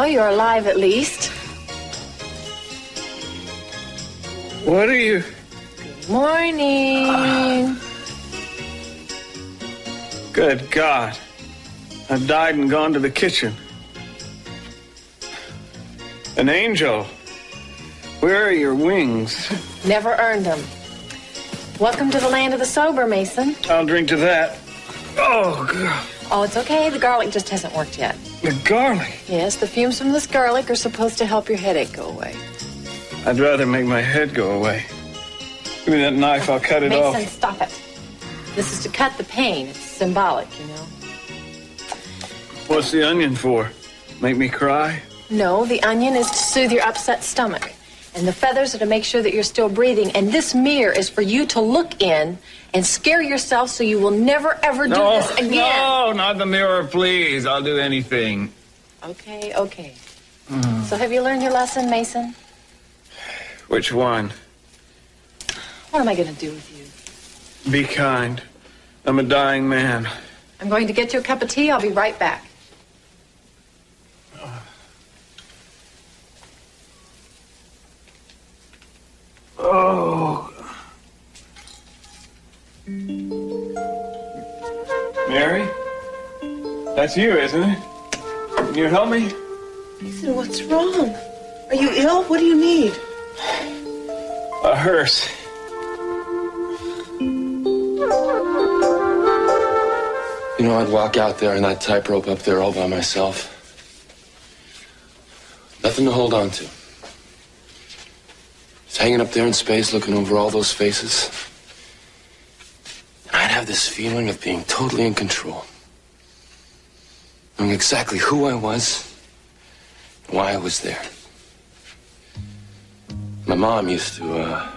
Well, you're alive at least. What are you? Morning. Good God. I've died and gone to the kitchen. An angel. Where are your wings? Never earned them. Welcome to the land of the sober, Mason. I'll drink to that. Oh, God. Oh, it's okay. The garlic just hasn't worked yet. The garlic? Yes, the fumes from this garlic are supposed to help your headache go away. I'd rather make my head go away. Give me that knife, I'll cut it off. Mason, stop it. This is to cut the pain. It's symbolic, you know. What's the onion for? Make me cry? No, the onion is to soothe your upset stomach. And the feathers are to make sure that you're still breathing. And this mirror is for you to look in and scare yourself so you will never, ever do this again. No, not the mirror, please. I'll do anything. Okay. So have you learned your lesson, Mason? Which one? What am I going to do with you? Be kind. I'm a dying man. I'm going to get you a cup of tea. I'll be right back. Oh. Mary? That's you, isn't it? Can you help me? Mason, what's wrong? Are you ill? What do you need? A hearse. You know, I'd walk out there on that tightrope up there all by myself. Nothing to hold on to. Just hanging up there in space, looking over all those faces. And I'd have this feeling of being totally in control. Knowing exactly who I was and why I was there. My mom used to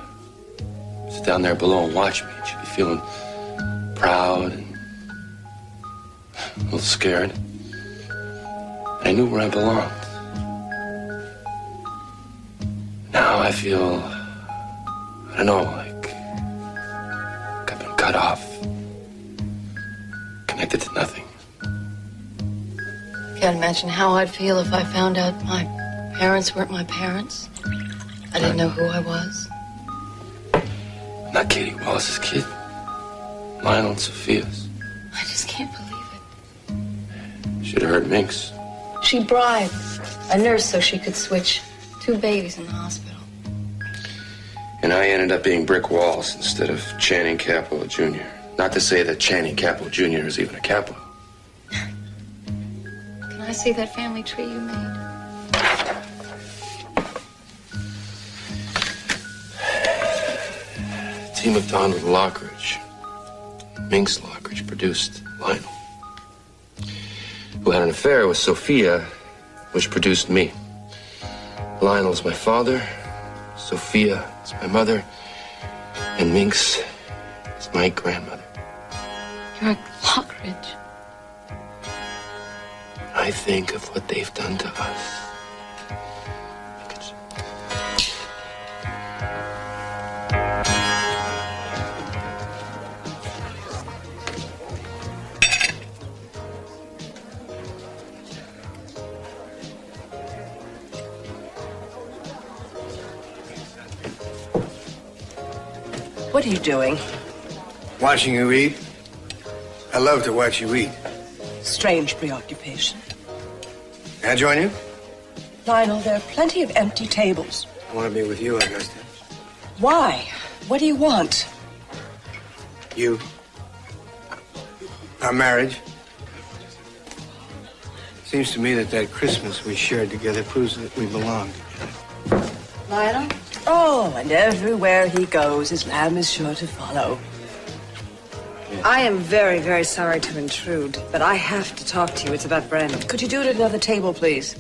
sit down there below and watch me. She'd be feeling proud and a little scared. I knew where I belonged. Now I feel, I don't know, like I've been cut off, connected to nothing. Can't imagine how I'd feel if I found out my parents weren't my parents. I didn't know who I was. I'm not Katie Wallace's kid. Lionel and Sophia's. I just can't believe it. Should have heard Minx. She bribed a nurse so she could switch 2 babies in the hospital. And I ended up being Brick Walls instead of Channing Capo Jr. Not to say that Channing Capo Jr. is even a capo. Can I see that family tree you made? Team of Donald Lockridge. Minx Lockridge produced Lionel, who had an affair with Sophia, which produced me. Lionel is my father, Sophia is my mother, and Minx is my grandmother. You're a Lockridge. I think of what they've done to us. What are you doing? Watching you eat. I love to watch you eat. Strange preoccupation. Can I join you? Lionel, there are plenty of empty tables. I want to be with you, Augusta. Why? What do you want? You. Our marriage. Seems to me that Christmas we shared together proves that we belong together. Lionel? Oh, and everywhere he goes, his lamb is sure to follow. I am very, very sorry to intrude, but I have to talk to you. It's about Brandon. Could you do it at another table, please?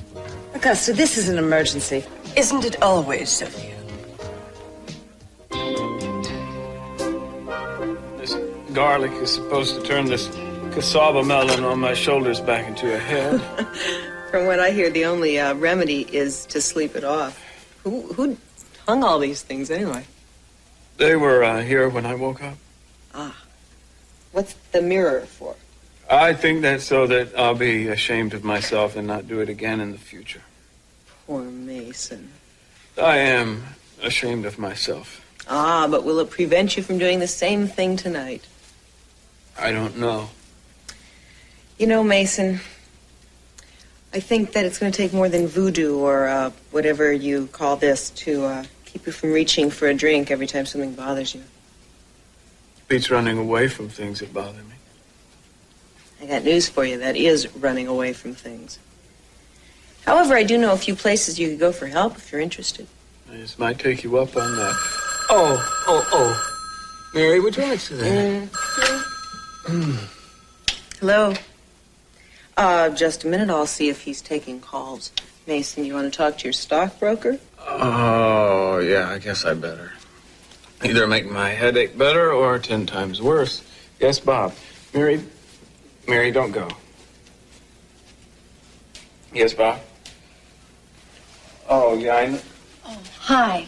Augusta, this is an emergency. Isn't it always, Sophia? This garlic is supposed to turn this cassava melon on my shoulders back into a head. From what I hear, the only remedy is to sleep it off. Who hung all these things anyway? They were here when I woke up. Ah. What's the mirror for? I think that's so that I'll be ashamed of myself and not do it again in the future. Poor Mason. I am ashamed of myself. Ah, but will it prevent you from doing the same thing tonight? I don't know. You know, Mason, I think that it's going to take more than voodoo or whatever you call this to keep you from reaching for a drink every time something bothers you. Beats running away from things that bother me. I got news for you. That is running away from things. However, I do know a few places you could go for help if you're interested. I just might take you up on that. Oh. Mary, would you like to that? Hello? Just a minute. I'll see if he's taking calls. Mason, you want to talk to your stockbroker? Oh, yeah, I guess I better. Either make my headache better or 10 times worse. Yes, Bob. Mary, don't go. Yes, Bob? Oh, yeah, I know. Hi.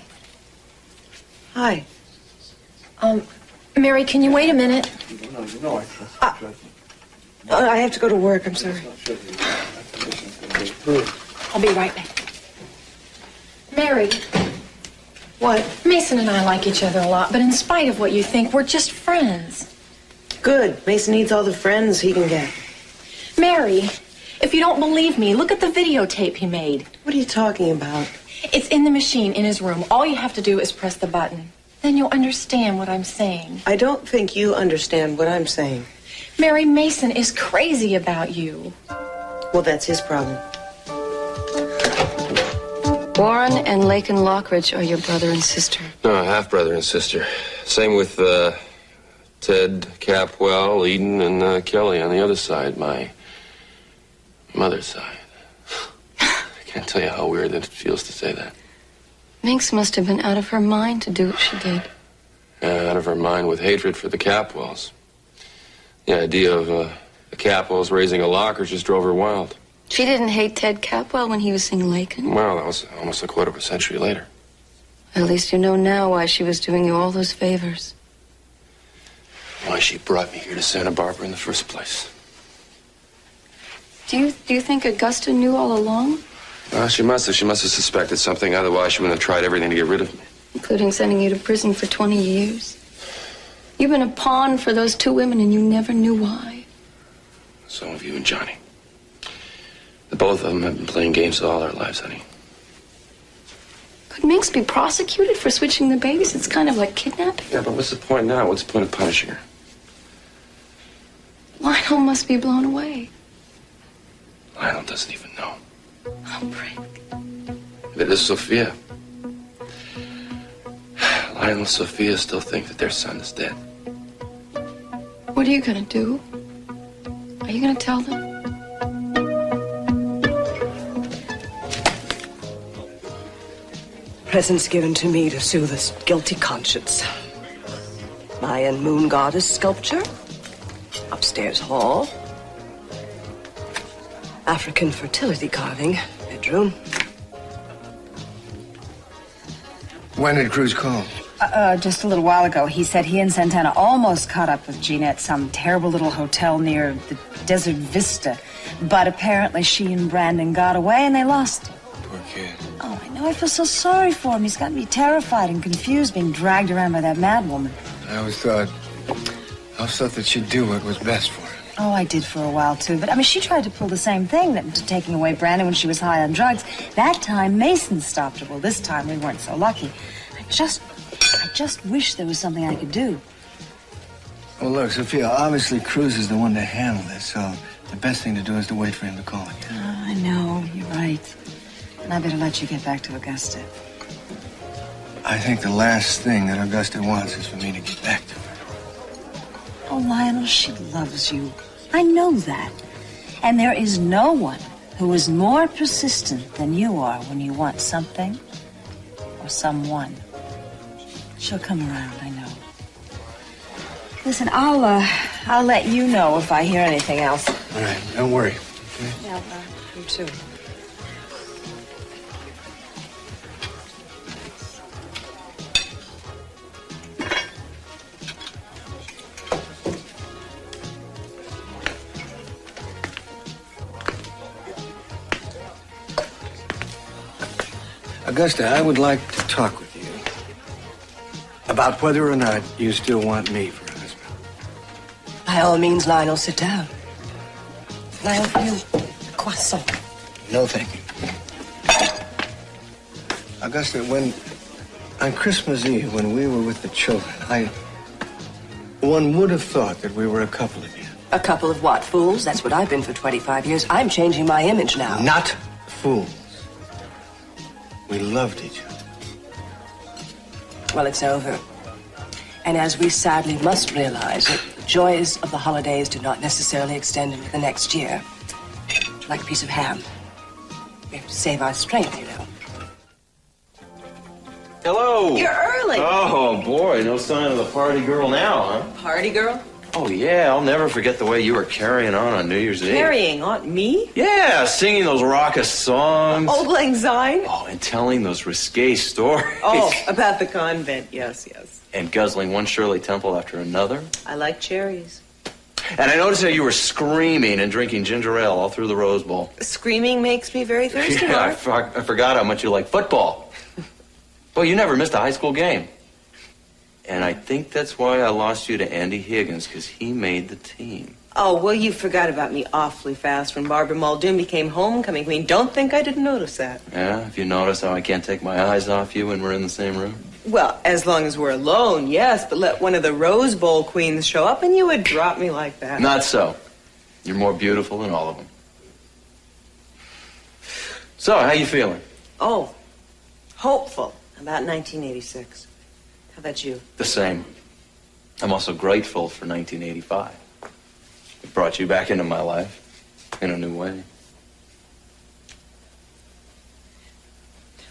Hi. Mary, can you wait a minute? No, you know I trust you. I have to go to work. I'm sorry. I'll be right back. Mary, What? Mason and I like each other a lot, but in spite of what you think, we're just friends. Good. Mason needs all the friends he can get. Mary, if you don't believe me, look at the videotape he made. What are you talking about? It's in the machine in his room. All you have to do is press the button. Then you'll understand what I'm saying. I don't think you understand what I'm saying. Mary, Mason is crazy about you. Well, that's his problem. Warren and Lakin Lockridge are your brother and sister. No, half-brother and sister. Same with Ted, Capwell, Eden, and Kelly on the other side, my mother's side. I can't tell you how weird it feels to say that. Minx must have been out of her mind to do what she did. Out of her mind with hatred for the Capwells. The idea of the Capwells raising a Lockridge just drove her wild. She didn't hate Ted Capwell when he was seeing Lakin. Well, that was almost a quarter of a century later. At least you know now why she was doing you all those favors. Why she brought me here to Santa Barbara in the first place. Do you think Augusta knew all along? Well, she must have. She must have suspected something. Otherwise, she wouldn't have tried everything to get rid of me. Including sending you to prison for 20 years. You've been a pawn for those two women and you never knew why. So have you and Johnny. The both of them have been playing games all their lives, honey. Could Minx be prosecuted for switching the babies? It's kind of like kidnapping. Yeah, but what's the point now? What's the point of punishing her? Lionel must be blown away. Lionel doesn't even know. Oh, Brick. It is Sophia. Lionel and Sophia still think that their son is dead. What are you gonna do? Are you gonna tell them? Presents given to me to soothe a guilty conscience. Mayan moon goddess sculpture. Upstairs hall. African fertility carving. Bedroom. When did Cruz call? Just a little while ago. He said he and Santana almost caught up with Gina at some terrible little hotel near the Desert Vista. But apparently she and Brandon got away and they lost him. Poor kid. Oh, I know. I feel so sorry for him. He's got to be terrified and confused being dragged around by that mad woman. I always thought that she'd do what was best for him. Oh, I did for a while, too. But, I mean, she tried to pull the same thing, taking away Brandon when she was high on drugs. That time, Mason stopped her. Well, this time, we weren't so lucky. I just wish there was something I could do. Well, look, Sophia, obviously Cruz is the one to handle this, so the best thing to do is to wait for him to call again. Oh, I know. You're right. And I better let you get back to Augusta. I think the last thing that Augusta wants is for me to get back to her. Oh, Lionel, she loves you. I know that. And there is no one who is more persistent than you are when you want something or someone. She'll come around, I know. Listen, I'll let you know if I hear anything else. All right, don't worry. Okay? Yeah, you too. Augusta, I would like to talk with you about whether or not you still want me for a husband. By all means, Lionel, sit down. Lionel, for you, a croissant. No, thank you. Augusta, on Christmas Eve, when we were with the children, one would have thought that we were a couple again. A couple of what, fools? That's what I've been for 25 years. I'm changing my image now. Not fools. We loved each other. Well, it's over. And as we sadly must realize, the joys of the holidays do not necessarily extend into the next year. Like a piece of ham. We have to save our strength, you know. Hello. You're early. Oh, boy. No sign of the party girl now, huh? Party girl? Oh, yeah. I'll never forget the way you were carrying on New Year's Eve. Carrying on me? Yeah, singing those raucous songs. Old Lang Syne? Oh, and telling those risque stories. Oh, about the convent. Yes, yes. And guzzling one Shirley Temple after another. I like cherries. And I noticed that you were screaming and drinking ginger ale all through the Rose Bowl. Screaming makes me very thirsty, Yeah, Mark. I forgot how much you like football. Well, you never missed a high school game. And I think that's why I lost you to Andy Higgins, because he made the team. Oh, well, you forgot about me awfully fast when Barbara Muldoon became homecoming queen. Don't think I didn't notice that. Yeah, if you notice how I can't take my eyes off you when we're in the same room. Well, as long as we're alone, yes, but let one of the Rose Bowl queens show up and you would drop me like that. Not so. You're more beautiful than all of them. So, how you feeling? Oh, hopeful about 1986. How about you? The same. I'm also grateful for 1985. It brought you back into my life in a new way.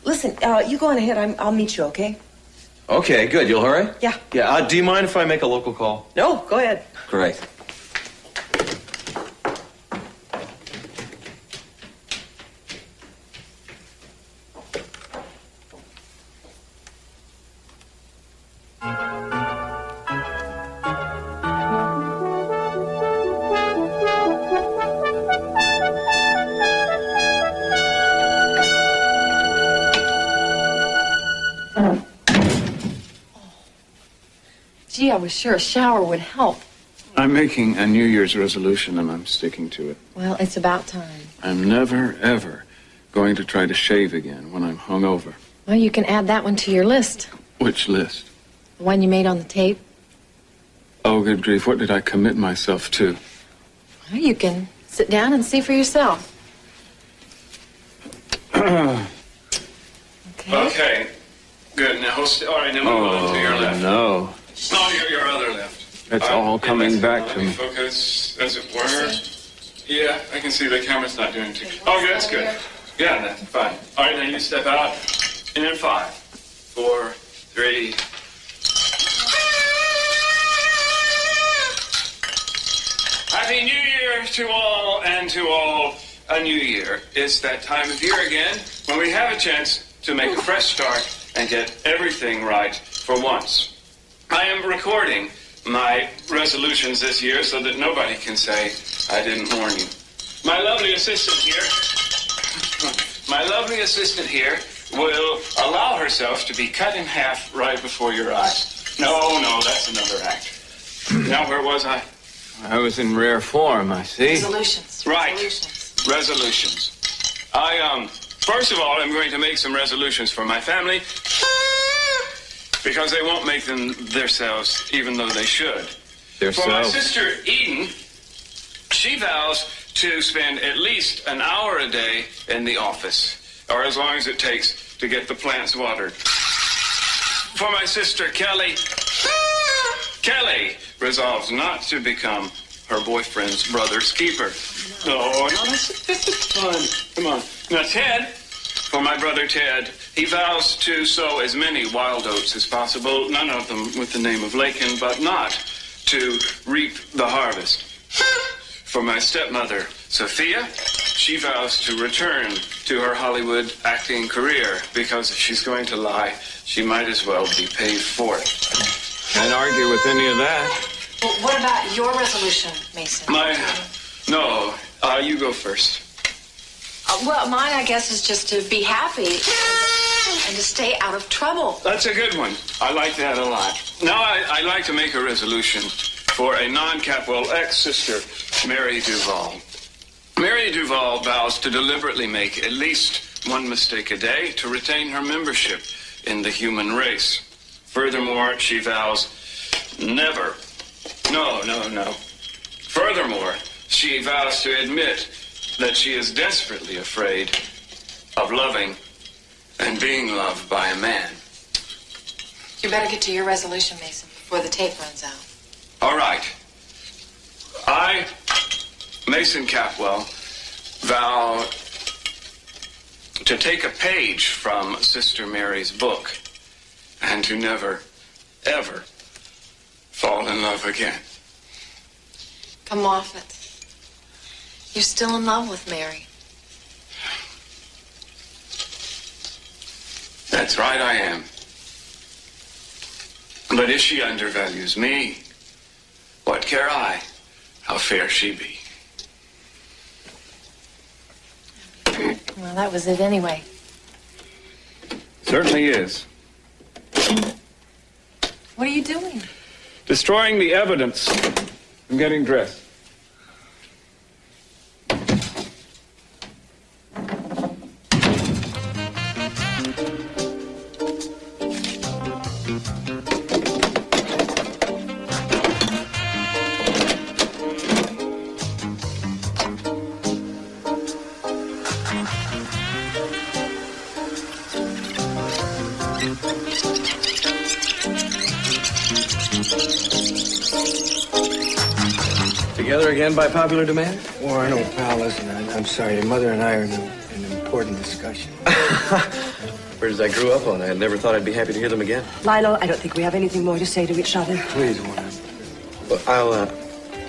Listen, you go on ahead. I'll meet you, okay? Okay, good. You'll hurry? Yeah. Yeah, do you mind if I make a local call? No, go ahead. Great. Gee, I was sure a shower would help. I'm making a New Year's resolution and I'm sticking to it. Well, it's about time. I'm never, ever going to try to shave again when I'm hungover. Well, you can add that one to your list. Which list? The one you made on the tape. Oh, good grief, what did I commit myself to? Well, you can sit down and see for yourself. Okay. Okay. Good. Now, all right, now move on to your left. No. No, your other left. It's all coming back to me. Focus, as it were. Yeah, I can see the camera's not doing too good. Oh, good, that's good. Yeah, that's fine. All right, now you step out. And then 5, 4, 3. Happy New Year to all, and to all a new year. It's that time of year again when we have a chance to make a fresh start and get everything right for once. I am recording my resolutions this year so that nobody can say I didn't warn you. My lovely assistant here will allow herself to be cut in half right before your eyes. No, that's another act. Now, where was I? I was in rare form, I see. Resolutions. Right. Resolutions. First of all, I'm going to make some resolutions for my family because they won't make them themselves, even though they should. For my sister Eden, she vows to spend at least an hour a day in the office, or as long as it takes to get the plants watered. For my sister Kelly, Kelly resolves not to become her boyfriend's brother's keeper. No, that's fun. Come on. Now, Ted, for my brother Ted, he vows to sow as many wild oats as possible, none of them with the name of Lakin, but not to reap the harvest. For my stepmother, Sophia, she vows to return to her Hollywood acting career because if she's going to lie, she might as well be paid for it. Can't argue with any of that. Well, what about your resolution, Mason? No, you go first. Well, mine, I guess, is just to be happy. and to stay out of trouble. That's a good one. I like that a lot. Now I'd like to make a resolution for a non-Capwell ex-sister, Mary Duval. Mary Duval vows to deliberately make at least one mistake a day to retain her membership in the human race. Furthermore, she vows never. No. Furthermore, she vows to admit that she is desperately afraid of loving and being loved by a man. You better get to your resolution, Mason, before the tape runs out. All right. I, Mason Capwell, vow to take a page from Sister Mary's book and to never, ever fall in love again. Come off it. You're still in love with Mary. That's right, I am. But if she undervalues me, what care I how fair she be? Well, that was it anyway. Certainly is. What are you doing? Destroying the evidence. I'm getting dressed. Together again by popular demand? Warren, old pal, listen, I'm sorry. Your mother and I are in an important discussion. Words I grew up on. I had never thought I'd be happy to hear them again. Lionel, I don't think we have anything more to say to each other. Please, Warren. Well, I'll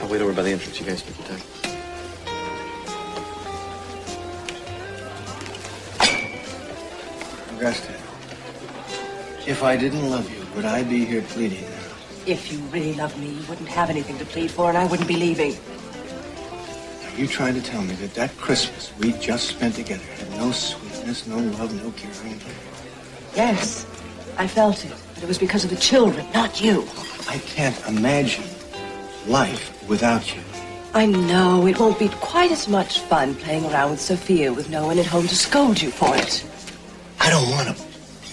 wait over by the entrance. You guys take your time. Augusta, if I didn't love you, would I be here pleading now? If you really loved me, you wouldn't have anything to plead for, and I wouldn't be leaving. Are you trying to tell me that Christmas we just spent together had no sweetness, no love, no caring? Yes, I felt it, but it was because of the children, not you. I can't imagine life without you. I know it won't be quite as much fun playing around with Sophia with no one at home to scold you for it. I don't want to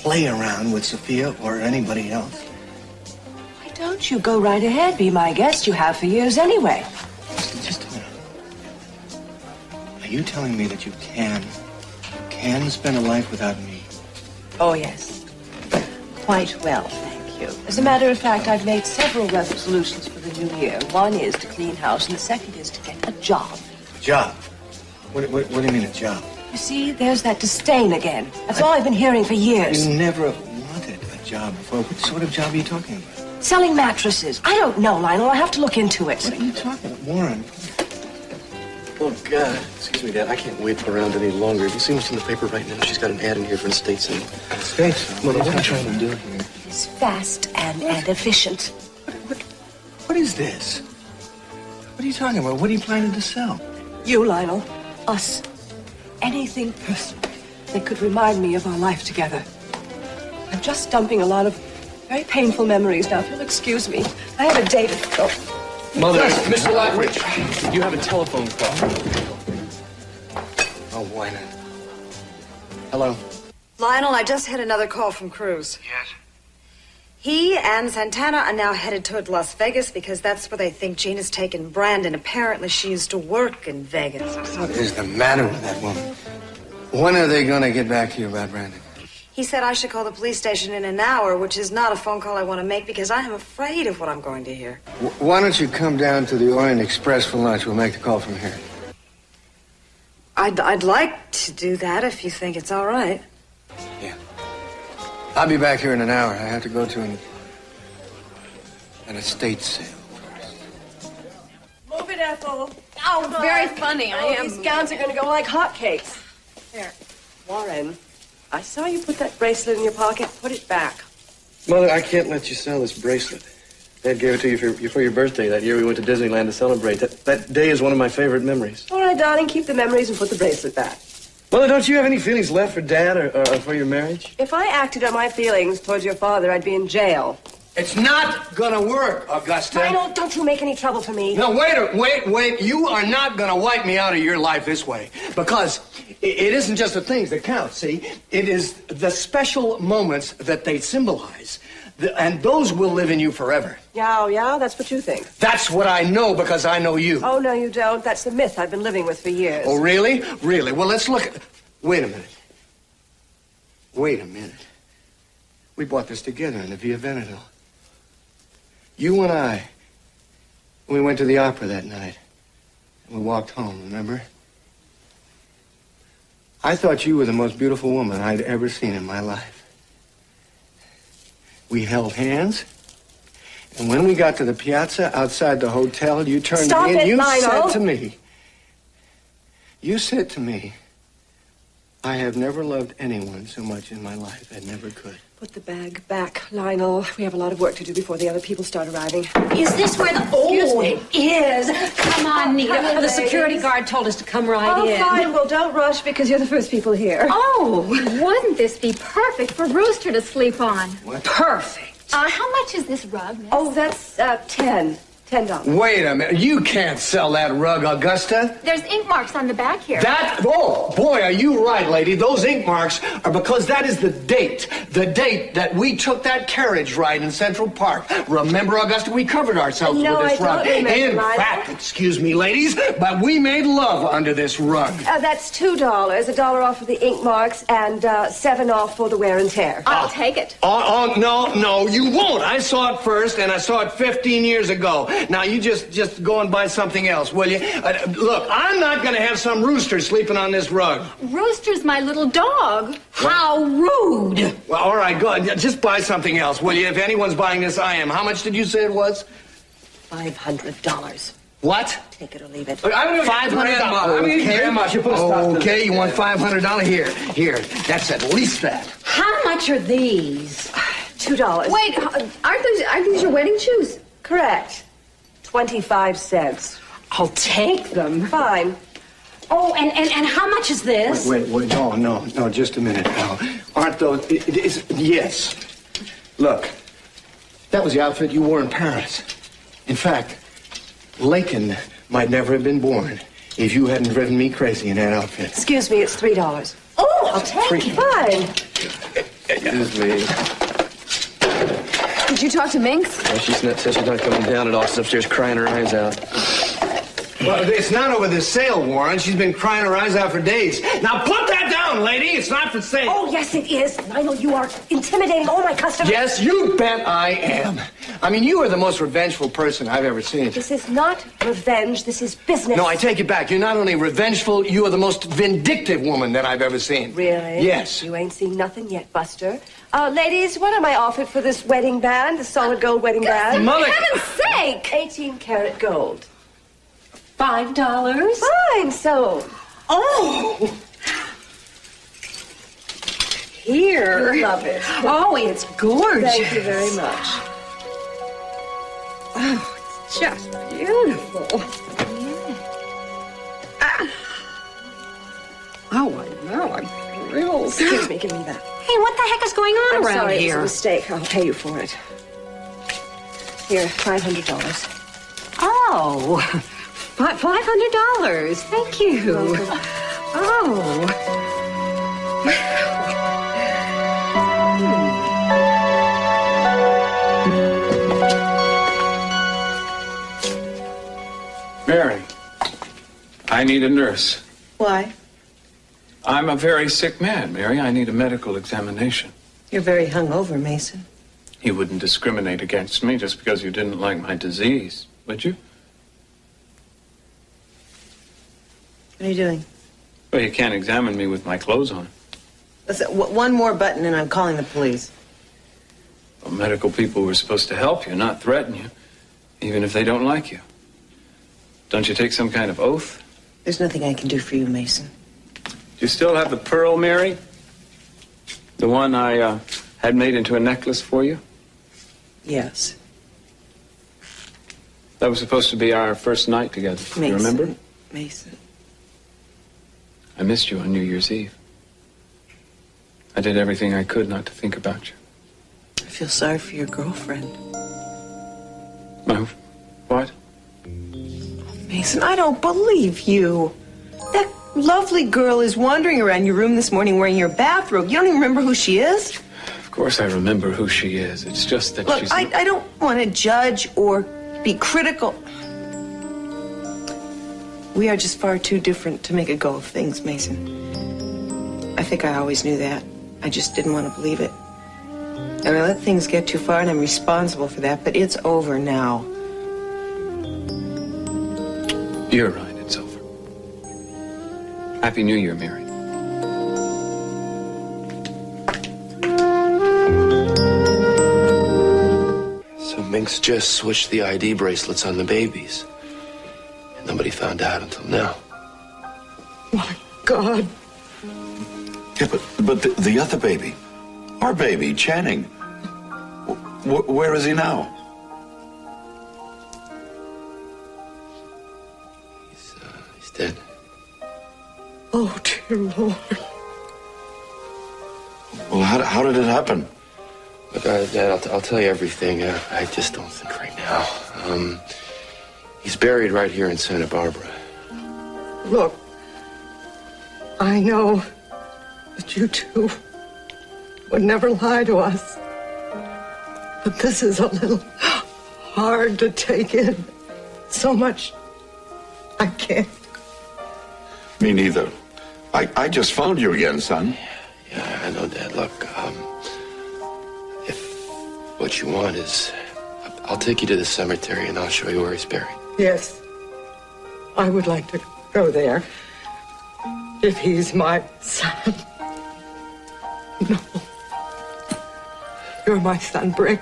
play around with Sophia or anybody else. Why don't you go right ahead? Be my guest. You have for years anyway. Just a minute. Are you telling me that you can spend a life without me? Oh, yes. Quite well, thank you. As a matter of fact, I've made several resolutions for the new year. One is to clean house, and the second is to get a job. A job? What do you mean, a job? You see, there's that disdain again. That's all I've been hearing for years. You never wanted a job before. What sort of job are you talking about? Selling mattresses. I don't know, Lionel. I have to look into it. What are you talking about? Warren? Oh, God. Excuse me, Dad. I can't wait around any longer. Have you seen what's in the paper right now? She's got an ad in here for an estate sale. Estate sale? Mother, what are you trying to do here? It's fast and efficient. What is this? What are you talking about? What are you planning to sell? You, Lionel. Us. Anything personal that could remind me of our life together. I'm just dumping a lot of very painful memories now. If you'll excuse me, I have a date. Mother, Mr. Lockridge, you have a telephone call. Oh, why not? Hello? Lionel, I just had another call from Cruz. Yes? He and Santana are now headed toward Las Vegas because that's where they think Gina's taken Brandon. Apparently, she used to work in Vegas. What is the matter with that woman? When are they going to get back to you about Brandon? He said I should call the police station in an hour, which is not a phone call I want to make because I am afraid of what I'm going to hear. Why don't you come down to the Orient Express for lunch? We'll make the call from here. I'd like to do that if you think it's all right. Yeah. I'll be back here in an hour. I have to go to an estate sale first. Move it, Ethel. Oh, very funny. I am. These gowns are going to go like hotcakes. There. Warren, I saw you put that bracelet in your pocket. Put it back. Mother, I can't let you sell this bracelet. Dad gave it to you for your birthday that year we went to Disneyland to celebrate. That day is one of my favorite memories. All right, darling, keep the memories and put the bracelet back. Well, don't you have any feelings left for Dad or for your marriage? If I acted on my feelings towards your father, I'd be in jail. It's not gonna work, Augusta. Lionel, don't you make any trouble for me. No, wait. You are not gonna wipe me out of your life this way. Because it isn't just the things that count, see? It is the special moments that they symbolize. And those will live in you forever. Yeah, that's what you think. That's what I know because I know you. Oh, no, you don't. That's the myth I've been living with for years. Oh, really? Really? Well, let's look at... Wait a minute. We bought this together in the Via Veneto. You and I, we went to the opera that night. And we walked home, remember? I thought you were the most beautiful woman I'd ever seen in my life. We held hands. And when we got to the piazza outside the hotel, you turned to me and you said to me, I have never loved anyone so much in my life. I never could. Put the bag back, Lionel. We have a lot of work to do before the other people start arriving. Is this where the... Excuse me. It is. Come on, Nita. The security guard told us to come right in. Oh, fine. Well, don't rush because you're the first people here. Oh, wouldn't this be perfect for Rooster to sleep on? What? Perfect. How much is this rug, miss? Oh, that's $10. Wait a minute. You can't sell that rug, Augusta. There's ink marks on the back here. Oh, boy, are you right, lady. Those ink marks are because that is the date that we took that carriage ride in Central Park. Remember, Augusta, we covered ourselves with this rug. In fact, excuse me, ladies, but we made love under this rug. That's $2, $1 off for the ink marks, and $7 off for the wear and tear. I'll take it. No, you won't. I saw it first, and I saw it 15 years ago. Now, you just go and buy something else, will you? Look, I'm not going to have some rooster sleeping on this rug. Rooster's my little dog. How rude. Well, all right, go ahead. Just buy something else, will you? If anyone's buying this, I am. How much did you say it was? $500. What? Take it or leave it. $500. Okay, you want $500? Here. That's at least that. How much are these? $2. Wait, aren't these your wedding shoes? Correct. 25 cents. I'll take them. Fine. Oh, and how much is this? Wait, no, just a minute now. Aren't those... Yes. Look, that was the outfit you wore in Paris. In fact, Lincoln might never have been born if you hadn't driven me crazy in that outfit. Excuse me, it's $3. Oh, I'll take it. Fine. Excuse me. Did you talk to Minx? Well, she said she's not coming down at all. She's upstairs crying her eyes out. Well, it's not over this sale, Warren. She's been crying her eyes out for days. Now put that down, lady. It's not for sale. Oh, yes, it is. Lionel, you are intimidating all my customers. Yes, you bet I am. I mean, you are the most revengeful person I've ever seen. This is not revenge. This is business. No, I take it back. You're not only revengeful, you are the most vindictive woman that I've ever seen. Really? Yes. You ain't seen nothing yet, Buster. Ladies, what am I offered for this wedding band, the solid gold wedding band? For heaven's sake! 18-karat gold. $5? Fine, sold. Oh! Here. You love it. Oh, it's gorgeous. Thank you very much. Oh, it's just beautiful. Oh, I know. I'm thrilled. Excuse me, give me that. Hey, what the heck is going on I'm around sorry, here? It's a mistake. I'll pay you for it. Here, $500. Oh, $500. Thank you. Oh. Mary, I need a nurse. Why? I'm a very sick man, Mary. I need a medical examination. You're very hungover, Mason. You wouldn't discriminate against me just because you didn't like my disease, would you? What are you doing? Well, you can't examine me with my clothes on. Listen, one more button and I'm calling the police. Well, medical people were supposed to help you, not threaten you, even if they don't like you. Don't you take some kind of oath? There's nothing I can do for you, Mason. Do you still have the pearl, Mary? The one I had made into a necklace for you? Yes. That was supposed to be our first night together. Mason. You remember? Mason. I missed you on New Year's Eve. I did everything I could not to think about you. I feel sorry for your girlfriend. My what? Mason, I don't believe you. That lovely girl is wandering around your room this morning wearing your bathrobe. You don't even remember who she is? Of course I remember who she is. It's just that Look, she's... I don't want to judge or be critical. We are just far too different to make a go of things, Mason. I think I always knew that. I just didn't want to believe it. And I let things get too far, and I'm responsible for that, but it's over now. You're right, it's over. Happy New Year, Mary. So Minx just switched the ID bracelets on the babies. And nobody found out until now. My God. Yeah, but the other baby, our baby, Channing, where is he now? He's dead. Oh, dear Lord. Well, how did it happen? Look, Dad, I'll tell you everything. I just don't think right now. He's buried right here in Santa Barbara. Look, I know that you two would never lie to us. But this is a little hard to take in. So much I can't. Me neither. I just found you again, son. Yeah, I know, Dad. Look, if what you want is, I'll take you to the cemetery and I'll show you where he's buried. Yes, I would like to go there. If he's my son. No. You're my son, Brick.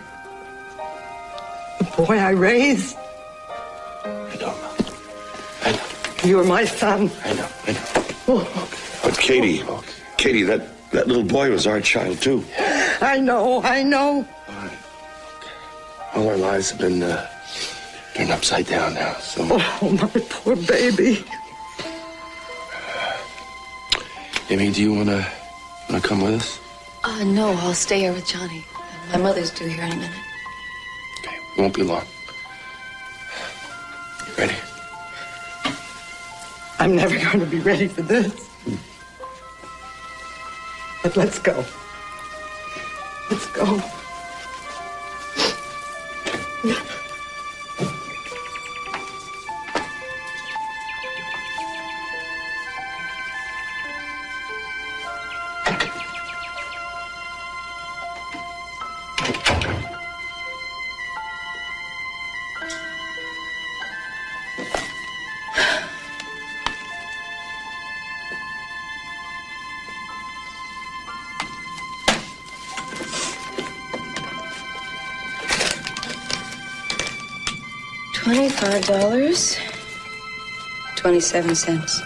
The boy I raised. I know, Mom. I know. You're my son. I know. Oh. But Katie, Katie, that little boy was our child, too. I know. All right. All our lives have been turned upside down now, so... Oh, my poor baby. Amy, do you wanna come with us? No, I'll stay here with Johnny. My mother's due here in a minute. Okay, we won't be long. You ready? I'm never going to be ready for this. But let's go. Let's go. $25, 27 cents.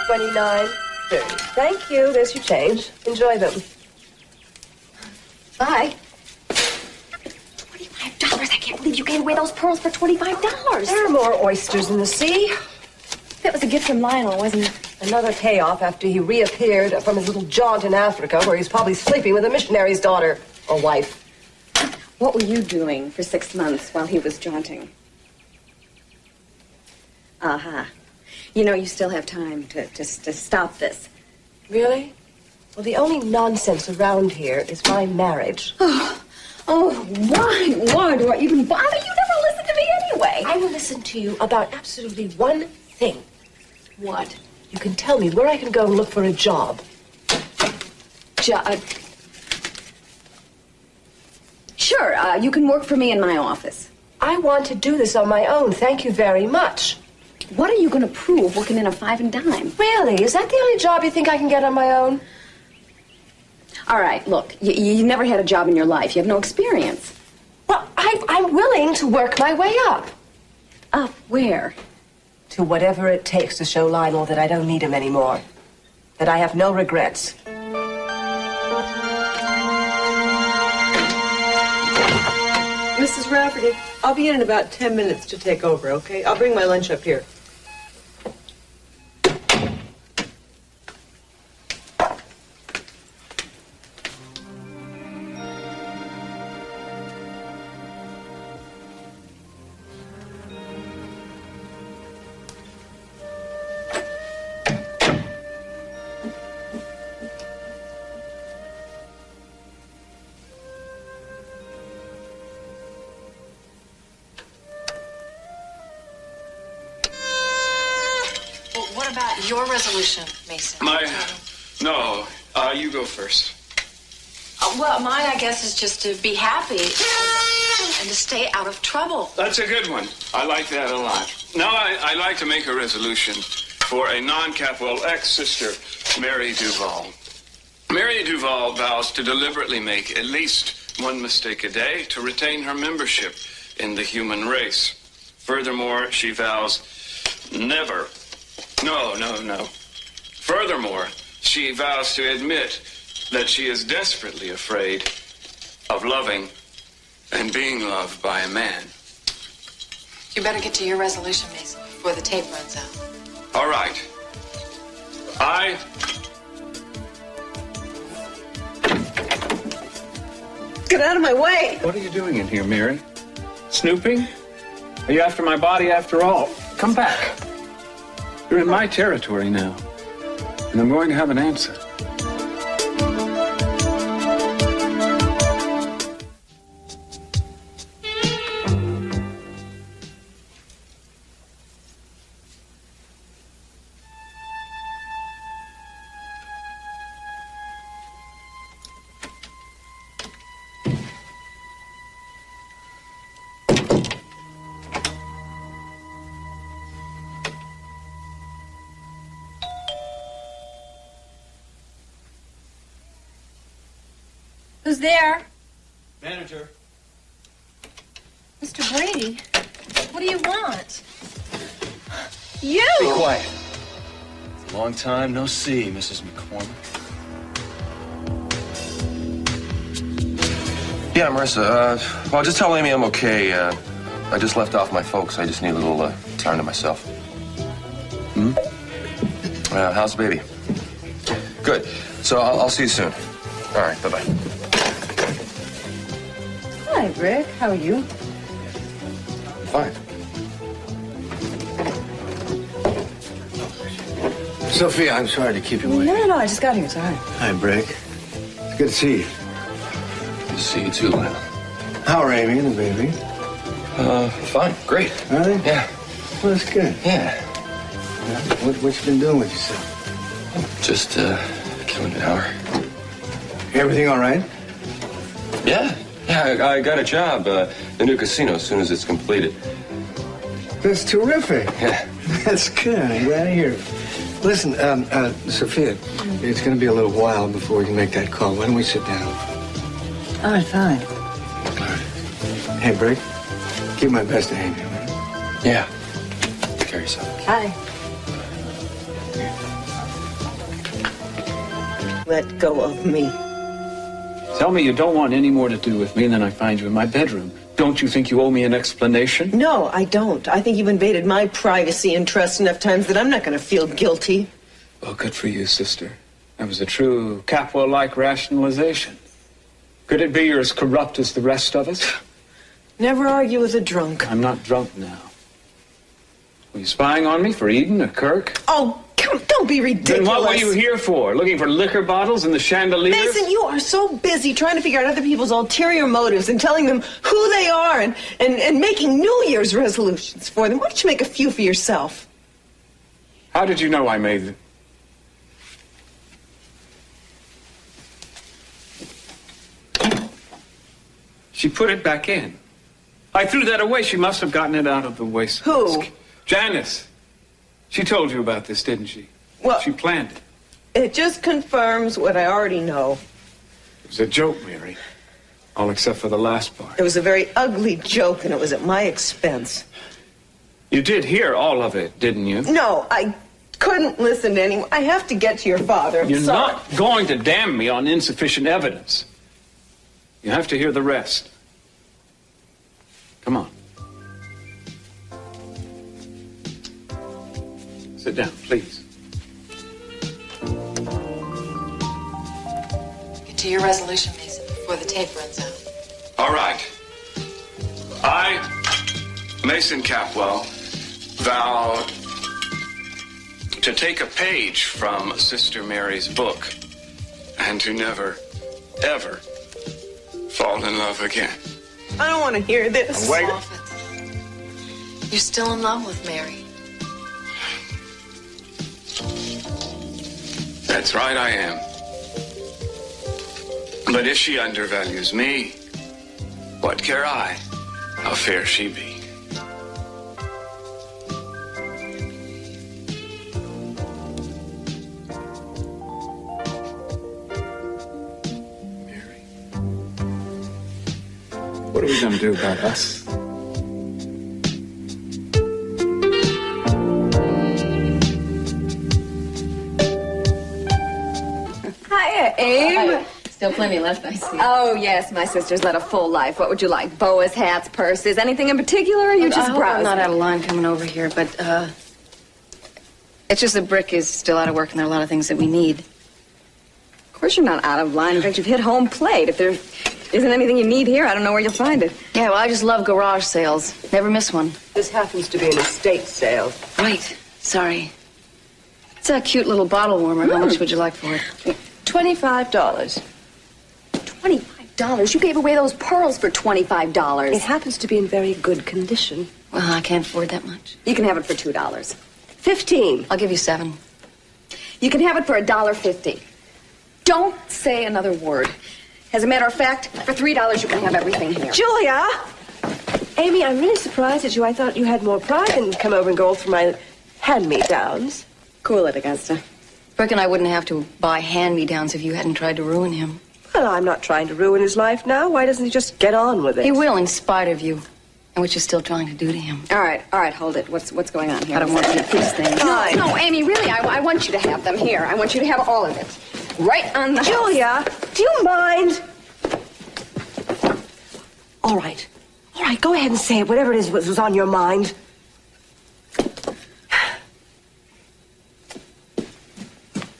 29.30. Thank you. There's your change. Enjoy them. Bye. $25. I can't believe you gave away those pearls for $25. There are more oysters in the sea. That was a gift from Lionel, wasn't it? Another payoff after he reappeared from his little jaunt in Africa, where he's probably sleeping with a missionary's daughter or wife. What were you doing for 6 months while he was jaunting? Aha. You know, you still have time to stop this. Really? Well, the only nonsense around here is my marriage. Why do I even bother? You never listen to me anyway. I will listen to you about absolutely one thing. What? You can tell me where I can go and look for a job. Sure, you can work for me in my office. I want to do this on my own. Thank you very much. What are you going to prove working in a 5 and dime? Really? Is that the only job you think I can get on my own? All right, look, you never had a job in your life. You have no experience. Well, I'm willing to work my way up. Up where? To whatever it takes to show Lionel that I don't need him anymore. That I have no regrets. Mrs. Rafferty, I'll be in about 10 minutes to take over, okay? I'll bring my lunch up here. about your resolution, Mason? No, you go first. Well, mine, I guess, is just to be happy and to stay out of trouble. That's a good one. I like that a lot. Now, I like to make a resolution for a non-Capwell ex-sister, Mary Duval. Mary Duval vows to deliberately make at least one mistake a day to retain her membership in the human race. Furthermore, she vows never. No. Furthermore, she vows to admit that she is desperately afraid of loving and being loved by a man. You better get to your resolution, Mason, before the tape runs out. All right. Get out of my way! What are you doing in here, Mary? Snooping? Are you after my body after all? Come back. You're in my territory now, and I'm going to have an answer. Who's there? Manager. Mr. Brady, what do you want? You! Be quiet. Long time no see, Mrs. McCormick. Yeah, Marissa, well, just tell Amy I'm okay. I just left off my folks. I just need a little time to myself. How's the baby? Good. So I'll see you soon. All right, bye-bye. Hi, Rick. How are you? Fine. Sophia, I'm sorry to keep you waiting. No, I just got here. Sorry. Hi, Brick. It's good to see you. Good to see you too, Lionel. How are Amy and the baby? Fine. Great. Are they? Yeah. Well, that's good. Yeah. What you been doing with yourself? Just killing an hour. Everything all right? Yeah. Yeah, I got a job, the new casino, as soon as it's completed. That's terrific. Yeah. That's good. I'm glad to hear it. Listen, Sophia, it's going to be a little while before we can make that call. Why don't we sit down? All right, fine. Hey, Brick, give my best to Amy, man. Yeah. Take care of yourself. Hi. Let go of me. Tell me you don't want any more to do with me, and then I find you in my bedroom. Don't you think you owe me an explanation? No, I don't. I think you've invaded my privacy and trust enough times that I'm not going to feel guilty. Well, good for you, sister. That was a true Capwell-like rationalization. Could it be you're as corrupt as the rest of us? Never argue with a drunk. I'm not drunk now. Were you spying on me for Eden or Kirk? Oh, don't be ridiculous. Then what were you here for? Looking for liquor bottles in the chandeliers? Mason, you are so busy trying to figure out other people's ulterior motives and telling them who they are and making New Year's resolutions for them. Why don't you make a few for yourself? How did you know I made them? She put it back in. I threw that away. She must have gotten it out of the waste. Who? Janice. She told you about this, didn't she? Well, she planned it. It just confirms what I already know. It was a joke, Mary. All except for the last part. It was a very ugly joke, and it was at my expense. You did hear all of it, didn't you? No, I couldn't listen to anyone. I have to get to your father. You're not going to damn me on insufficient evidence. You have to hear the rest. Come on. Sit down, please. Get to your resolution, Mason, before the tape runs out. All right. I, Mason Capwell, vow to take a page from Sister Mary's book and to never, ever fall in love again. I don't want to hear this. Wait. You're still in love with Mary. That's right, I am. But if she undervalues me, what care I how fair she be? What are we going to do about us? Hiya, Abe. Still plenty left, I see. Oh, yes, my sister's led a full life. What would you like? Boas, hats, purses, anything in particular, or are you I just hope I'm browsing? not out of line coming over here, but it's just that Brick is still out of work and there are a lot of things that we need. Of course you're not out of line. In fact, you've hit home plate. If there isn't anything you need here, I don't know where you'll find it. Yeah, well, I just love garage sales. Never miss one. This happens to be an estate sale. Right. Sorry. It's a cute little bottle warmer. How much would you like for it? $25. $25? You gave away those pearls for $25. It happens to be in very good condition. Well, I can't afford that much. You can have it for $2. $15. I'll give you $7. You can have it for $1.50. Don't say another word. As a matter of fact, for $3 you can have everything here. Julia! Amy, I'm really surprised at you. I thought you had more pride than come over and go through my hand-me-downs. Cool it, Augusta. Brick and I wouldn't have to buy hand-me-downs if you hadn't tried to ruin him. Well, I'm not trying to ruin his life now. Why doesn't he just get on with it? He will, in spite of you, and what you're still trying to do to him. All right, hold it. What's going on here? I don't want you to fix things. No, Amy, really, I want you to have them here. I want you to have all of it. Right on the Julia, do you mind? All right, go ahead and say it, whatever it is was on your mind.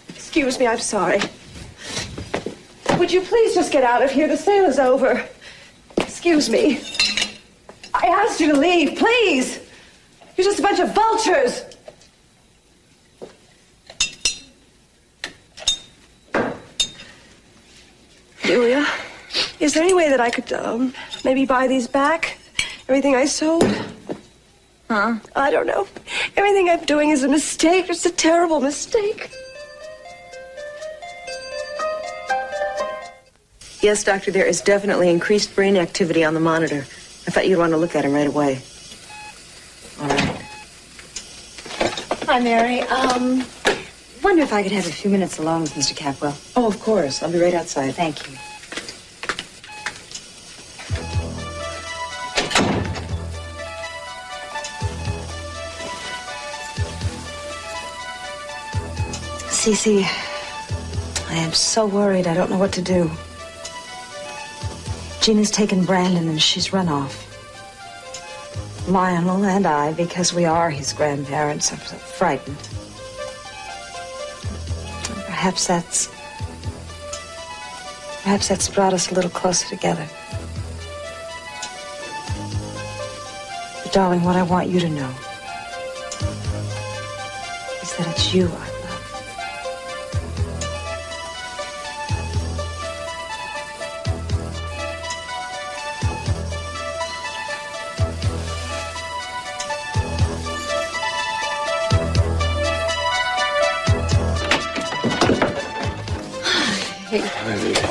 Excuse me, I'm sorry. Would you please just get out of here? The sale is over. Excuse me. I asked you to leave, please. You're just a bunch of vultures. Julia, is there any way that I could, maybe buy these back? Everything I sold? Huh? I don't know. Everything I'm doing is a mistake. It's a terrible mistake. Yes, doctor, there is definitely increased brain activity on the monitor. I thought you'd want to look at him right away. All right. Hi, Mary. Wonder if I could have a few minutes alone with Mr. Capwell. Oh, of course. I'll be right outside. Thank you. Cece, I am so worried. I don't know what to do. Gina's taken Brandon and she's run off. Lionel and I, because we are his grandparents, are so frightened. Perhaps that's brought us a little closer together. But darling, what I want you to know is that it's you I love.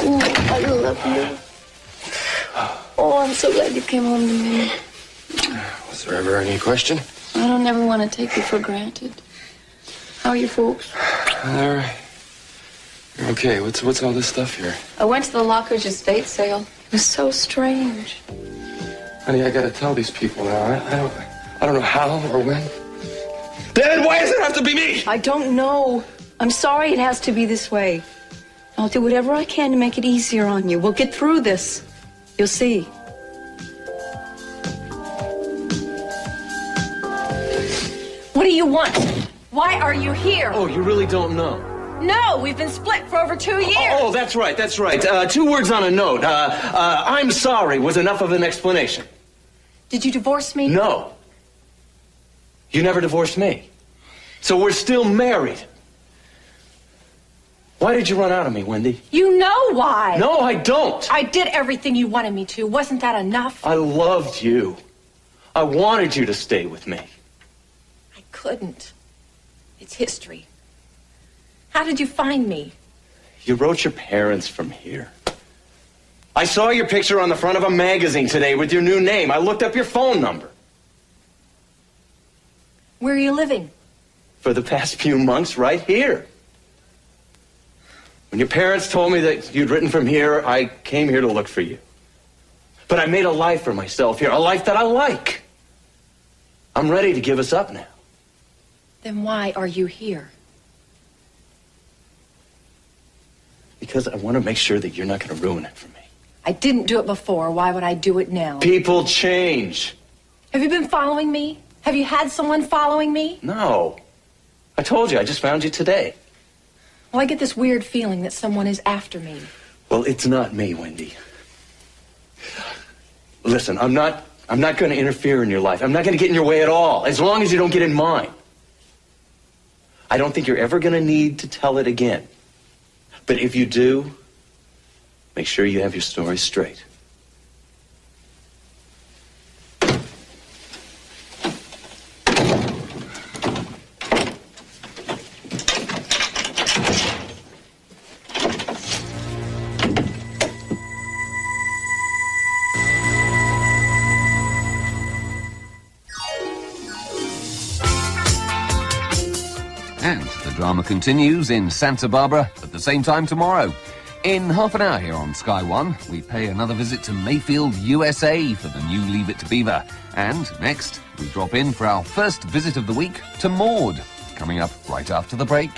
Oh, I love you. Oh, I'm so glad you came home to me. Was there ever any question? I don't ever want to take you for granted. How are your folks? They're okay. What's all this stuff here? I went to the Lockridge estate sale. It was so strange. Honey, I gotta tell these people now. I don't know how or when. Dad, why does it have to be me? I don't know. I'm sorry it has to be this way. I'll do whatever I can to make it easier on you. We'll get through this. You'll see. What do you want? Why are you here? Oh, you really don't know? No, we've been split for over 2 years. Oh, that's right. 2 words on a note. I'm sorry was enough of an explanation. Did you divorce me? No. You never divorced me. So we're still married. Why did you run out of me, Wendy? You know why. No, I don't. I did everything you wanted me to. Wasn't that enough? I loved you. I wanted you to stay with me. I couldn't. It's history. How did you find me? You wrote your parents from here. I saw your picture on the front of a magazine today with your new name. I looked up your phone number. Where are you living? For the past few months, right here. When your parents told me that you'd written from here, I came here to look for you. But I made a life for myself here, a life that I like. I'm ready to give us up now. Then why are you here? Because I want to make sure that you're not going to ruin it for me. I didn't do it before. Why would I do it now? People change. Have you been following me? Have you had someone following me? No. I told you, I just found you today. Well, I get this weird feeling that someone is after me. Well, it's not me, Wendy. Listen, I'm not going to interfere in your life. I'm not going to get in your way at all, as long as you don't get in mine. I don't think you're ever going to need to tell it again. But if you do, make sure you have your story straight. And the drama continues in Santa Barbara at the same time tomorrow. In half an hour here on Sky One, we pay another visit to Mayfield, USA for the new Leave It to Beaver. And next, we drop in for our first visit of the week to Maud, coming up right after the break.